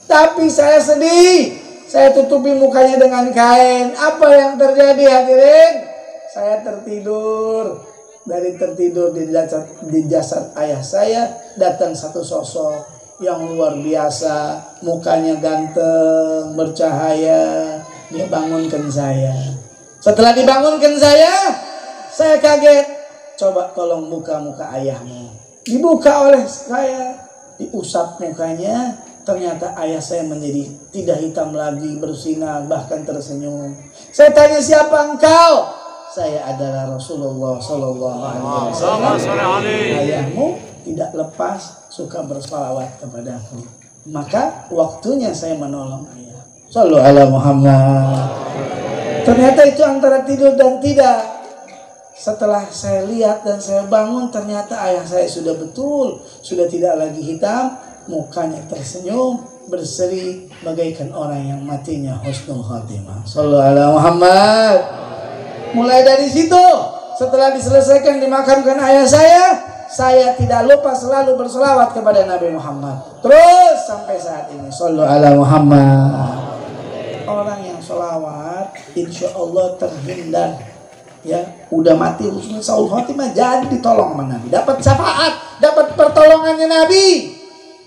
Tapi saya sedih. Saya tutupi mukanya dengan kain. Apa yang terjadi hadirin? Saya tertidur. Dari tertidur di jasad ayah saya datang satu sosok yang luar biasa, mukanya ganteng, bercahaya. Dia bangunkan saya. Setelah dibangunkan saya kaget. Coba tolong buka muka ayahmu. Dibuka oleh saya, diusap mukanya. Ternyata ayah saya menjadi tidak hitam lagi, bersinar, bahkan tersenyum. Saya tanya, "Siapa engkau?" "Saya adalah Rasulullah Sallallahu Alaihi Wasallam. Ayahmu tidak lepas suka bersalawat kepadaku. Maka waktunya saya menolong ayah." Sallu ala Muhammad. Ternyata itu antara tidur dan tidak. Setelah saya lihat dan saya bangun, ternyata ayah saya sudah tidak lagi hitam, mukanya tersenyum, berseri bagaikan orang yang matinya husnul khatimah. Sallu ala Muhammad. Mulai dari situ, setelah diselesaikan dimakamkan ayah saya tidak lupa selalu berselawat kepada Nabi Muhammad. Terus sampai saat ini. Sallu ala Muhammad. Orang yang selawat, insya Allah terhindar. Ya, udah mati husnul khatimah, jadi ditolong sama Nabi. Dapat syafaat, dapat pertolongannya Nabi.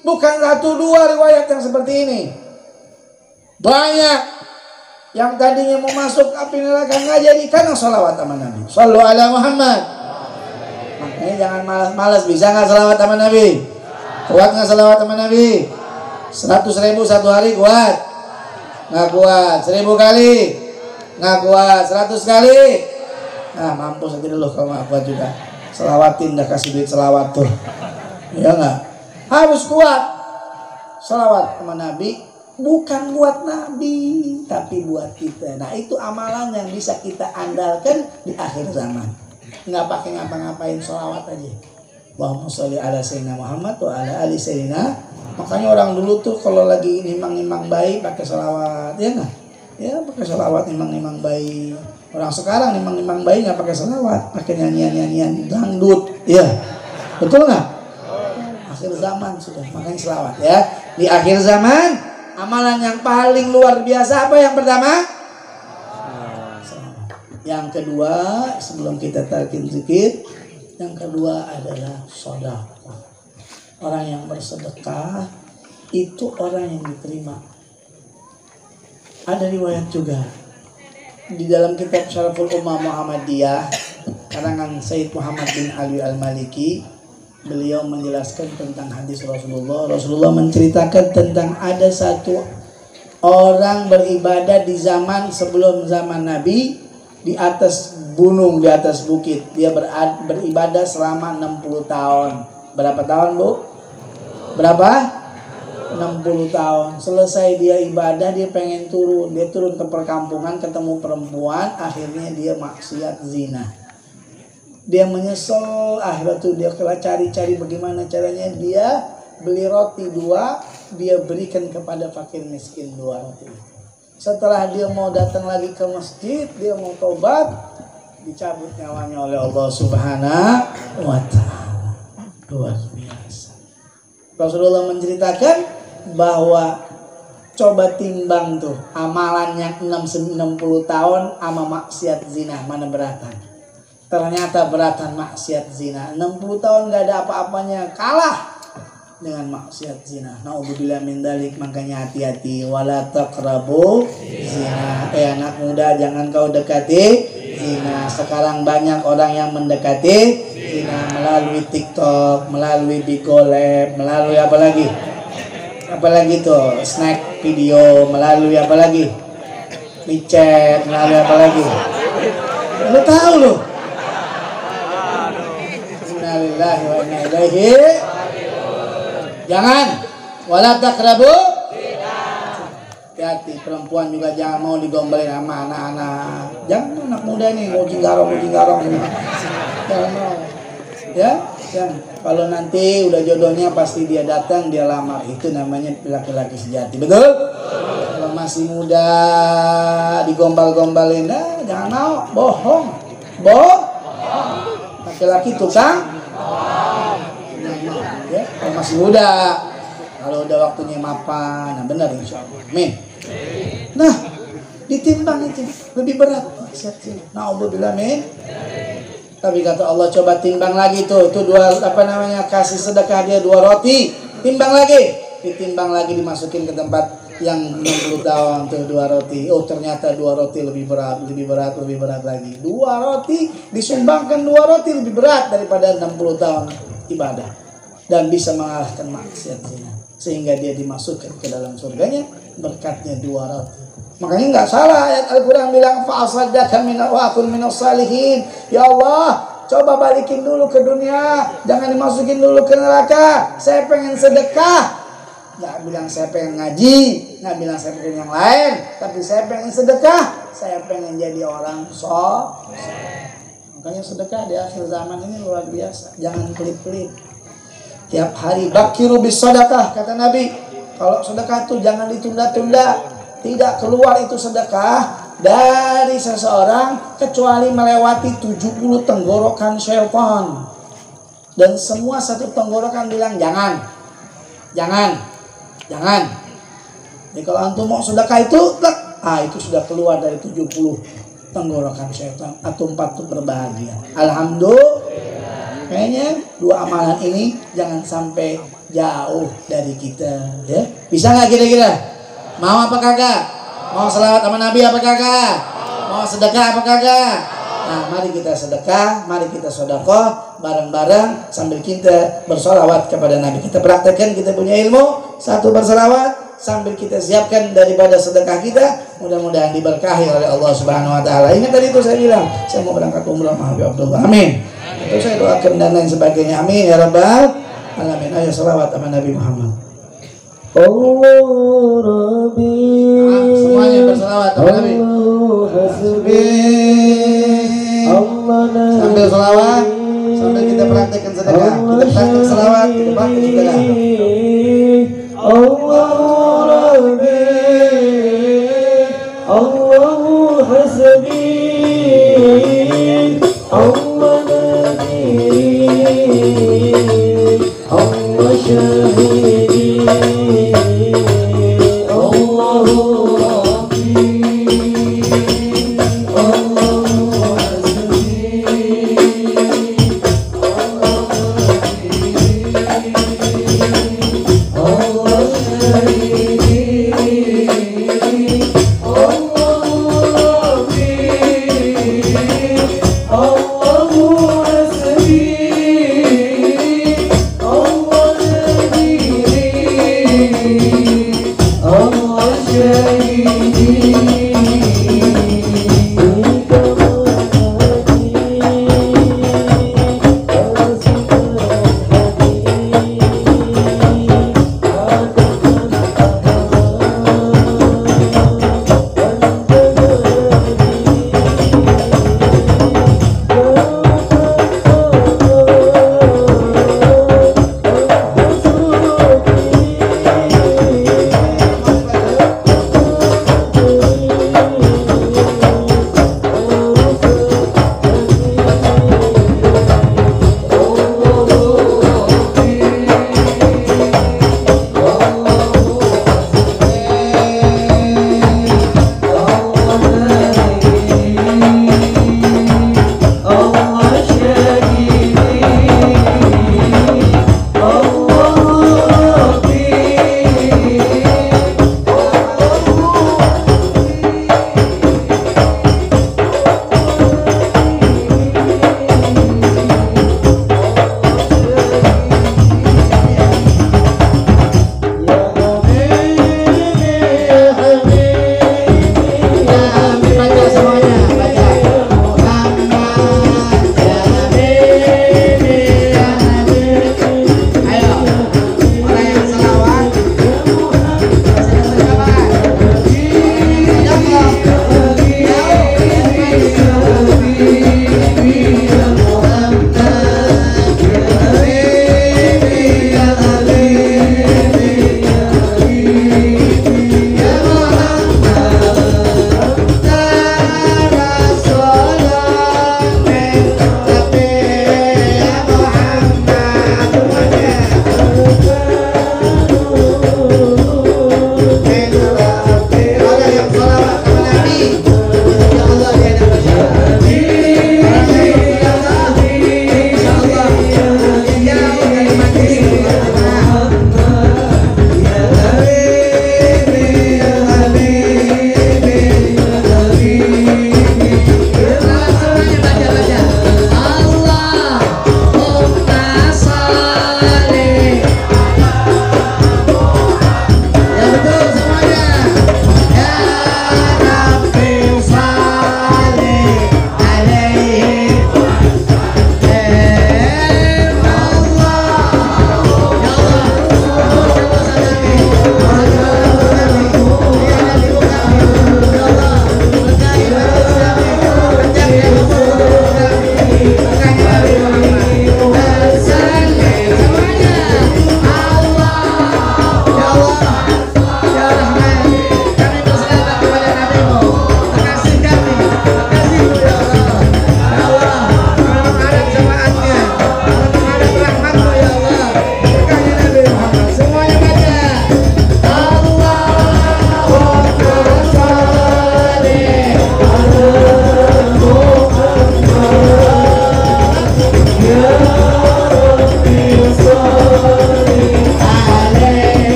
Bukan 1-2 riwayat yang seperti ini. Banyak yang tadinya mau masuk api neraka nggak jadi karena sholawat sama Nabi. Sallu ala Muhammad. Makanya jangan malas-malas. Bisa nggak sholawat sama Nabi? Kuat nggak sholawat sama Nabi? 100.000 satu hari kuat? Nggak kuat. 1000 kali? Nggak kuat. 100 kali? Nah, mampus aja dulu kalau nggak kuat juga. Selawatin dah, kasih duit selawat tuh. Ya enggak? Harus kuat. Selawat sama Nabi bukan buat Nabi, tapi buat kita. Nah, itu amalan yang bisa kita andalkan di akhir zaman. Nggak pakai ngapa-ngapain, selawat aja. Allahumma sholli ala sayyidina Muhammad wa ala ali sayyidina. Makanya orang dulu tuh kalau lagi nimang-nimang bayi pakai selawat, ya nggak? Ya pakai selawat nimang-nimang bayi. Orang sekarang nimang-nimang bayi nggak pakai selawat, pakai nyanyian-nyanyian dangdut, ya betul nggak? Akhir zaman sudah, makanya selawat ya. Di akhir zaman amalan yang paling luar biasa apa yang pertama? Yang kedua, sebelum kita talqin zikir, yang kedua adalah sedekah. Orang yang bersedekah itu orang yang diterima. Ada riwayat juga di dalam kitab Syaraful Ummah Muhammadiyah karangan Sayyid Muhammad bin Ali Al-Maliki. Beliau menjelaskan tentang hadis Rasulullah. Rasulullah menceritakan tentang ada satu orang beribadah di zaman sebelum zaman Nabi, di atas gunung, di atas bukit. Dia beribadah selama 60 tahun. Berapa tahun, Bu? Berapa? 60 tahun. Selesai dia ibadah, dia pengen turun. Dia turun ke perkampungan, ketemu perempuan, akhirnya dia maksiat zina. Dia menyesal, akhirnya tuh dia cari-cari bagaimana caranya. Dia beli roti 2, dia berikan kepada fakir miskin 2 roti. Setelah dia mau datang lagi ke masjid, dia mau tobat, dicabut nyawanya oleh Allah Subhanahu wa Ta'ala. Luar biasa. Rasulullah menceritakan bahwa coba timbang tuh amalannya 60 tahun sama maksiat zina, mana beratan? Ternyata beratan maksiat zina. 60 tahun gak ada apa-apanya, kalah dengan maksiat zina. Naudzubillah min dzalik. Makanya hati-hati, wala taqrabu zina. Anak muda, jangan kau dekati zina. Sekarang banyak orang yang mendekati zina melalui TikTok, melalui Bigolab, melalui apa lagi? Apalagi tuh, snack video, melalui apa lagi? WeChat, melalui apa lagi? Lu tahu lu? Innalillahi wa inna ilaihi. Jangan, wala taqrabu. Hati-hati, perempuan juga jangan mau digombalin sama anak-anak. Jangan anak muda nih, kucing garong ini. Jangan mau. Ya, jangan. Kalau nanti udah jodohnya pasti dia datang, dia lamar. Itu namanya laki-laki sejati. Betul? Kalau masih muda digombal-gombalin, jangan mau, bohong. Laki-laki tukang. Ya, kalau masih muda, kalau udah waktunya mapan, nah benar insya Allah. Amin. Nah, ditimbang itu lebih berat. Naudzubillah min. Tapi kata Allah, coba timbang lagi tuh, itu 2 kasih sedekah dia 2 roti, timbang lagi, ditimbang lagi, dimasukin ke tempat yang 60 tahun tuh 2 roti. Oh ternyata 2 roti lebih berat lagi. 2 roti disumbangkan, 2 roti lebih berat daripada 60 tahun ibadah. Dan bisa mengalahkan maksiat zina, sehingga dia dimasukkan ke dalam surganya berkatnya 2 roti. Makanya nggak salah ayat Al-Quran bilang fa'asaddaka wa akun minas salihin. Ya Allah, coba balikin dulu ke dunia, jangan dimasukin dulu ke neraka. Saya pengen sedekah. Nggak bilang saya pengen ngaji, nggak bilang saya pengen yang lain, tapi saya pengen sedekah. Saya pengen jadi orang soleh. Makanya sedekah di akhir zaman ini luar biasa. Jangan pelit-pelit. Tiap hari bakiru bis sedekah, kata Nabi. Kalau sedekah itu jangan ditunda-tunda. Tidak keluar itu sedekah dari seseorang kecuali melewati 70 tenggorokan syaitan. Dan semua satu tenggorokan bilang jangan. Jadi kalau antum mau sedekah itu sudah keluar dari 70 tenggorokan syaitan. Atau 4 itu berbahagia. Alhamdulillah. Kayaknya 2 amalan ini jangan sampai jauh dari kita, ya. Bisa nggak kira-kira? Mau apa kagak? Mau selawat sama Nabi apa kagak? Mau sedekah apa kagak? Nah, mari kita sedekah, mari kita sedekah bareng-bareng sambil kita bersolawat kepada Nabi. Kita praktekkan, kita punya ilmu. 1 bersolawat, sambil kita siapkan daripada sedekah kita, mudah-mudahan diberkahi oleh Allah Subhanahu wa taala. Ingat tadi itu saya bilang, saya mau berangkat umrah sama Habib Abdullah. Amin. Itu saya doakan dan lain sebagainya. Amin ya rabbal alamin. Ayo salawat sama Nabi Muhammad. Allah Rabbi. Semuanya bersalawat sama Nabi. Sambil salawat, sambil kita praktekkan sedekah. Kita praktek salawat, kita praktek sedekah. Allah Rabbi, Allah hasbi, Allah nabi, Allah syahidi, Allah Rabbi, Allah hasbi, Allah syahidi, Allah Rabbi, Allah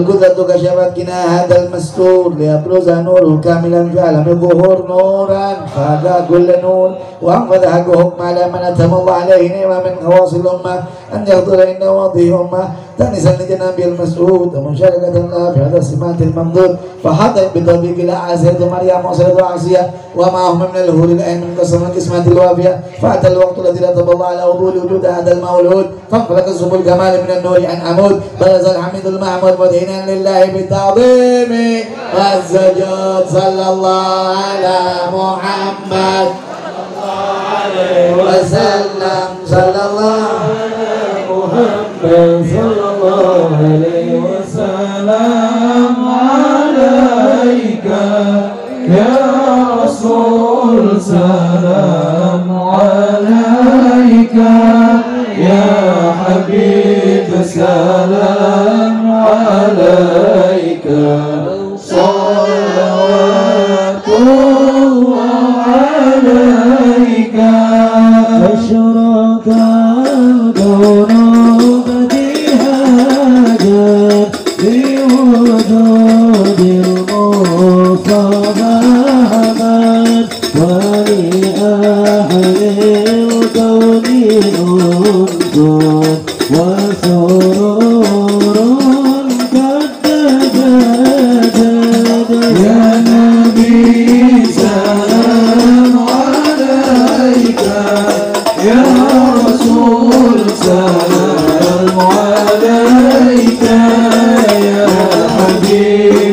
والقدرة كشفت كنا هذا المستور ليبرز نوره كاملا في عالم الظهور نورا فهذا كل نور وأنفذ حقه على من أتم الله عليه نعمة من خواص الأمة أن يحضر إن واضيه أمة تانسا لجناب المسعود ومشاركة الله في هذا السمات الممدود فحضر بطبيق الأعلى سيدة مريم وسيدة عاصية ومعهم من الهول الآن من قسم القسمة الوافية فأتى الوقت الذي رتب الله على وضوء وجود هذا المولود فانفلق سبل الكمال من النور عن عمود برز الحميد المحمود مدينا لله بالتعظيم والسجود صلى الله على محمد وسلم صلى الله على محمد صلى الله عليه وسلم عليك يا رسول سلام عليك يا حبيب سلام عليك صلوات الله عليك أشرق الكون بديهاجا بوجود المصطفى أحمد ولأهل الكون أنس وسرور قد تجدد يا نبي سلام عليك يا رسول سلام عليك يا حبيب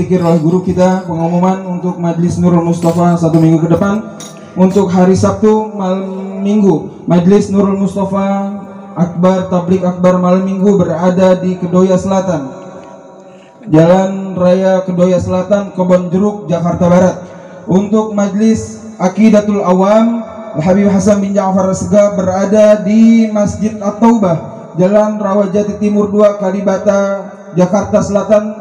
dikir oleh guru kita pengumuman untuk Majelis Nurul Mustafa 1 minggu ke depan. Untuk hari Sabtu malam Minggu, Majelis Nurul Mustafa Akbar Tablik Akbar malam Minggu berada di Kedoya Selatan, Jalan Raya Kedoya Selatan, Kebon Jeruk, Jakarta Barat. Untuk Majelis Aqidatul Awam Habib Hasan bin Ja'far Sega berada di Masjid At-Taubah, Jalan Rawajati Timur 2, Kalibata, Jakarta Selatan,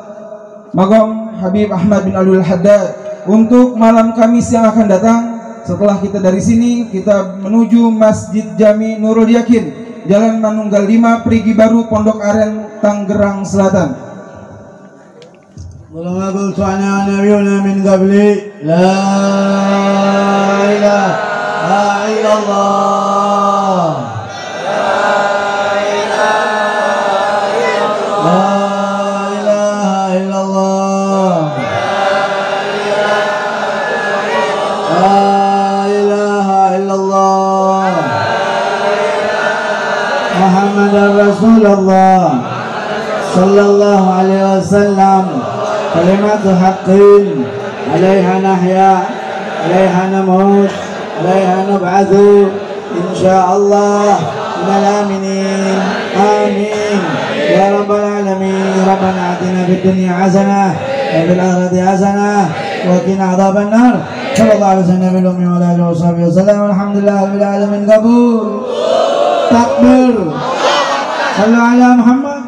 Magom Habib Ahmad bin Abdul Haddad. Untuk malam Kamis yang akan datang, setelah kita dari sini, kita menuju Masjid Jami Nurul Yakin, Jalan Manunggal 5, Perigi Baru, Pondok Aren, Tangerang Selatan. ولما قلت عن نبينا من قبلي لا إله إلا الله لا إله إلا الله لا إله إلا الله محمد رسول الله صلى الله عليه وسلم كلمات حق عليها نحيا عليها نموت عليها نبعث إن شاء الله من الآمنين آمين يا رب العالمين. ربنا آتنا في الدنيا حسنة وفي الآخرة حسنة وقنا عذاب النار. صلى الله عليه وسلم بالأمي وعلى آله وصحبه وسلم والحمد لله رب العالمين. قبول تكبير صلوا على محمد.